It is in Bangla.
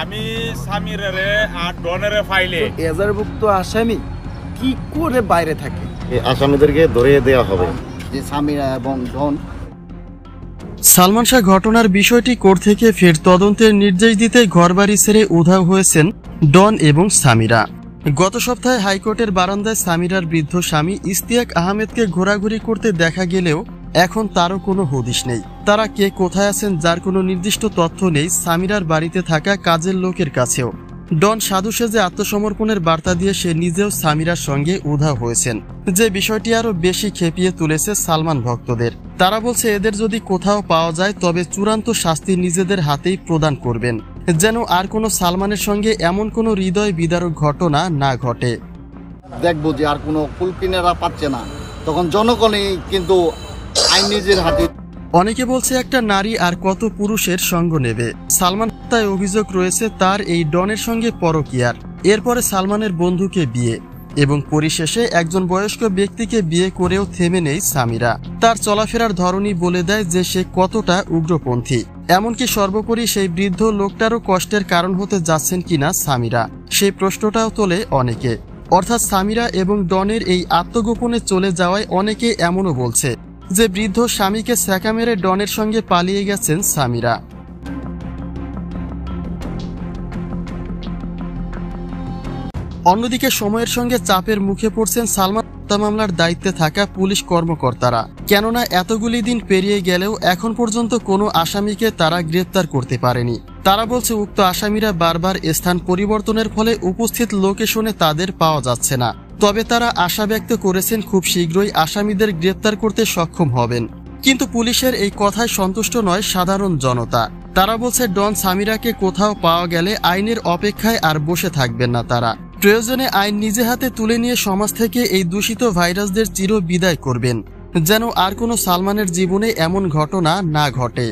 আমি সামিরারে আর ডনেরে ফাইলে এজাহারভুক্ত আসামি কি করে বাইরে থাকে? আসামিদেরকে ধরিয়ে দেওয়া হবে। যে সামিরা এবং ডন। সালমান শাহ ঘটনার বিষয়টি কোর্ট থেকে ফের তদন্তের নির্দেশ দিতে ঘরবাড়ি ছেড়ে উধাও হয়েছেন ডন এবং সামিরা। গত সপ্তাহে হাইকোর্টের বারান্দায় সামিরার বৃদ্ধ স্বামী ইশতিয়াক আহমেদকে ঘোরাঘুরি করতে দেখা গেলেও এখন তারও কোনো হদিশ নেই। তারা কে কোথায় আছেন যার কোনো নির্দিষ্ট তথ্য নেই সামিরার বাড়িতে থাকা কাজের লোকের কাছেও। ডন সাধু সেজে আত্মসমর্পণের বার্তা দিয়ে সে নিজেও সামিরার সঙ্গে উধাও হয়েছেন, যে বিষয়টি আরো বেশি খেপিয়ে তুলেছে সালমান ভক্তদের। তারা বলছে এদের যদি কোথাও পাওয়া যায় তবে চূড়ান্ত শাস্তি নিজেদের হাতেই প্রদান করবেন, যেন আর কোনো সালমানের সঙ্গে এমন কোনো হৃদয় বিদারক ঘটনা না ঘটে। দেখবো যে আর কোনো কুলকিনেরা পাচ্ছে না, তখন জনগণই কিন্তু আইন নিজের হাতে। অনেকে বলছে একটা নারী আর কত পুরুষের সঙ্গ নেবে। সালমান তাই অভিযোগ রয়েছে তার এই ডনের সঙ্গে পরকীয়ার। এরপরে সালমানের বন্ধুকে বিয়ে এবং পরিশেষে একজন বয়স্ক ব্যক্তিকে বিয়ে করেও থেমে নেই সামিরা। তার চলাফেরার ধরনই বলে দেয় যে সে কতটা উগ্রপন্থী। এমনকি সর্বোপরি সেই বৃদ্ধ লোকটারও কষ্টের কারণ হতে যাচ্ছেন কিনা সামিরা, সেই প্রশ্নটাও তোলে অনেকে। অর্থাৎ সামিরা এবং ডনের এই আত্মগোপনে চলে যাওয়ায় অনেকে এমনও বলছে যে বৃদ্ধ স্বামীকে ছ্যাঁকা মেরে ডনের সঙ্গে পালিয়ে গেছেন সামিরা। অন্যদিকে সময়ের সঙ্গে চাপের মুখে পড়ছেন সালমান হত্যা মামলার দায়িত্বে থাকা পুলিশ কর্মকর্তারা। কেননা এতগুলি দিন পেরিয়ে গেলেও এখন পর্যন্ত কোনো আসামিকে তারা গ্রেপ্তার করতে পারেনি। তারা বলছে উক্ত আসামিরা বারবার স্থান পরিবর্তনের ফলে উপস্থিত লোকেশনে তাদের পাওয়া যাচ্ছে না। তবে তারা আশা ব্যক্ত করেছেন খুব শীঘ্রই আসামিদের গ্রেপ্তার করতে সক্ষম হবেন। কিন্তু পুলিশের এই কথায় সন্তুষ্ট নয় সাধারণ জনতা। তারা বলছে ডন সামিরাকে কোথাও পাওয়া গেলে আইনের অপেক্ষায় আর বসে থাকবেন না তারা। প্রয়োজনে আইন নিজে হাতে তুলে নিয়ে সমাজ থেকে এই দূষিত ভাইরাসদের চির বিদায় করবেন, যেন আর কোনো সালমানের জীবনে এমন ঘটনা না ঘটে।